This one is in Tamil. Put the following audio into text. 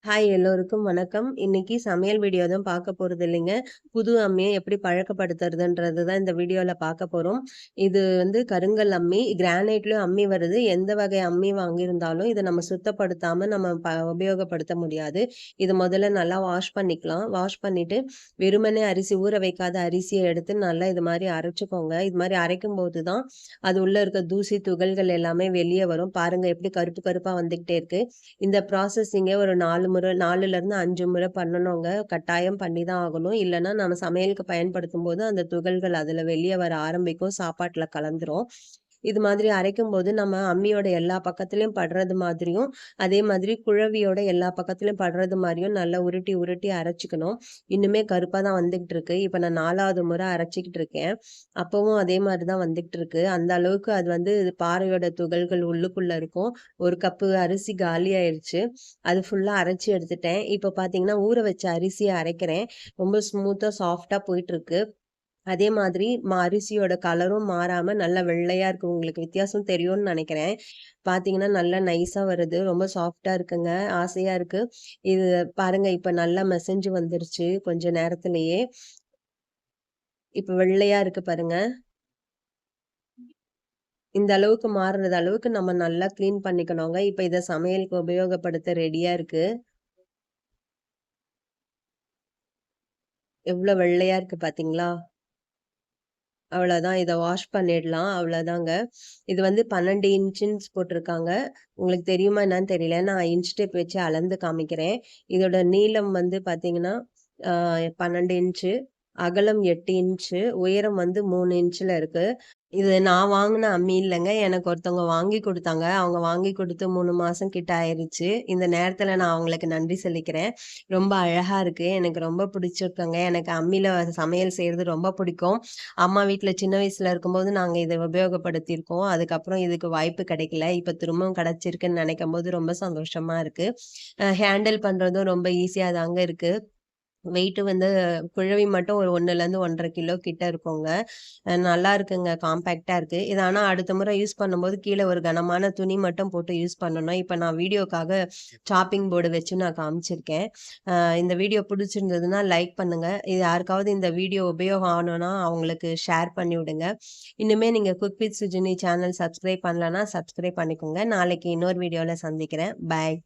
ஹாய் எல்லோருக்கும் வணக்கம். இன்னைக்கு சமையல் வீடியோ தான் பார்க்க போறது இல்லைங்க. புது அம்மிய எப்படி பழக்கப்படுத்துறதுன்றது தான் இந்த வீடியோல பார்க்க போறோம். இது வந்து கருங்கல் அம்மி, கிரானைட்லயும் அம்மி வருது. எந்த வகை அம்மி வாங்கியிருந்தாலும் இத நம்ம சுத்தப்படுத்தாம நம்ம உபயோகப்படுத்த முடியாது. இது முதல்ல நல்லா வாஷ் பண்ணிக்கலாம். வாஷ் பண்ணிட்டு வெறுமனே அரிசி ஊற வைக்காத அரிசிய எடுத்து நல்லா இது மாரி அரைச்சுக்கோங்க. இது மாரி அரைக்கும்போது தான் அது உள்ள இருக்க தூசி, துகள்கள் எல்லாமே வெளிய வரும். பாருங்க எப்படி கருப்பு கருப்பா வந்துகிட்டே இருக்கு. இந்த ப்ராசஸிங்க ஒரு 4 முறை 4லேருந்து 5 முறை பண்ணணுங்க. கட்டாயம் பண்ணி தான் ஆகணும். இல்லன்னா நம்ம சமையலுக்கு பயன்படுத்தும்போது அந்த துகள்கள் அதுல வெளிய வர ஆரம்பிக்கும். சாப்பாட்டுல கலந்துரும். இது மாதிரி அரைக்கும்போது நம்ம அம்மியோட எல்லா பக்கத்துலயும் படுறது மாதிரியும், அதே மாதிரி குழவியோட எல்லா பக்கத்துலயும் படுறது மாரியும் நல்லா உருட்டி, உருட்டி அரைச்சுக்கணும். இன்னுமே கருப்பா தான் வந்துகிட்டு இருக்கு. இப்ப நான் 4வது முறை அரைச்சுக்கிட்டு இருக்கேன். அப்பவும் அதே மாரி தான் வந்துகிட்டு இருக்கு. அந்த அளவுக்கு அது வந்து பாறையோட துகள்கள் உள்ளுக்குள்ள இருக்கும். 1 கப்பு அரிசி காலி ஆயிருச்சு. அது ஃபுல்லா அரைச்சு எடுத்துட்டேன். இப்ப பார்த்தீங்கன்னா, ஊற வச்ச அரிசிய அரைக்கிறேன். ரொம்ப ஸ்மூத்தா, சாஃப்ட்டா போயிட்டுருக்கு. அதே மாதிரி அரிசியோட கலரும் மாறாம நல்லா வெள்ளையா இருக்கு. உங்களுக்கு வித்தியாசம் தெரியும்னு நெனைக்கிறேன். பார்த்தீங்கன்னா, நல்லா நைஸா வருது. ரொம்ப சாஃப்ட்டா இருக்குங்க. ஆசையா இருக்கு. இது பாருங்க, இப்ப நல்லா மசிஞ்சு வந்துருச்சு கொஞ்ச நேரத்திலேயே. இப்ப வெள்ளையா இருக்கு பாருங்க. இந்த அளவுக்கு மாறுறது அளவுக்கு நம்ம நல்லா கிளீன் பண்ணிக்கணுங்க. இப்ப இத சமையலுக்கு உபயோகப்படுத்த ரெடியா இருக்கு. எவ்ளோ வெள்ளையா இருக்கு பார்த்தீங்களா? அவ்வளோதான். இத வாஷ் பண்ணிடலாம். அவ்வளோதாங்க. இது வந்து 12 இன்ச்சுன்னு போட்டிருக்காங்க. உங்களுக்கு தெரியுமா என்னான்னு தெரியல. நான் இன்ச் டேப் வச்சு அளந்து காமிக்கிறேன். இதோட நீளம் வந்து பார்த்தீங்கன்னா, அ 12 இன்ச்சு, அகலம் 8 இன்ச்சு, உயரம் வந்து 3 இன்ச்சுல இருக்கு. இது நான் வாங்குன அம்மி இல்லங்க. எனக்கு ஒருத்தவங்க வாங்கி குடுத்தாங்க. அவங்க வாங்கி குடுத்து 3 மாசம் கிட்ட ஆயிருச்சு. இந்த நேரத்துல நான் அவங்களுக்கு நன்றி சொல்லிக்கிறேன். ரொம்ப அழகா இருக்கு. எனக்கு ரொம்ப பிடிச்சிருக்குங்க. எனக்கு அம்மில சமையல் செய்றது ரொம்ப பிடிக்கும். அம்மா வீட்ல சின்ன வயசுல இருக்கும்போது நாங்க இத உபயோகப்படுத்தியிருக்கோம். அதுக்கப்புறம் இதுக்கு வாய்ப்பு கிடைக்கல. இப்ப திரும்பவும் கிடைச்சிருக்குன்னு நெனைக்கும்போது ரொம்ப சந்தோஷமா இருக்கு. ஹேண்டில் பண்றதும் ரொம்ப ஈஸியா தாங்க இருக்கு. வெயிட் வந்து குழவி மட்டும் ஒரு 1லேருந்து 1 1/2 கிலோ கிட்ட இருக்குங்க. நல்லா இருக்குங்க. காம்பேக்ட்டா இருக்கு. இத ஆனா அடுத்த முறை யூஸ் பண்ணும்போது கீழ ஒரு கனமான துணி மட்டும் போட்டு யூஸ் பண்ணணும். இப்ப நான் வீடியோக்காக சாப்பிங் போர்டு வச்சு நான் காமிச்சிருக்கேன். இந்த வீடியோ புடிச்சிருந்ததுன்னா லைக் பண்ணுங்க. இது யாருக்காவது இந்த வீடியோ உபயோகம் ஆணும்னா அவங்களுக்கு ஷேர் பண்ணி விடுங்க. இன்னுமே நீங்க cook with Sujini channel subscribe பண்ணலன்னா சப்ஸ்கிரைப் பண்ணிக்கோங்க. நாளைக்கு இன்னொரு வீடியோல சந்திக்கிறேன். பாய்.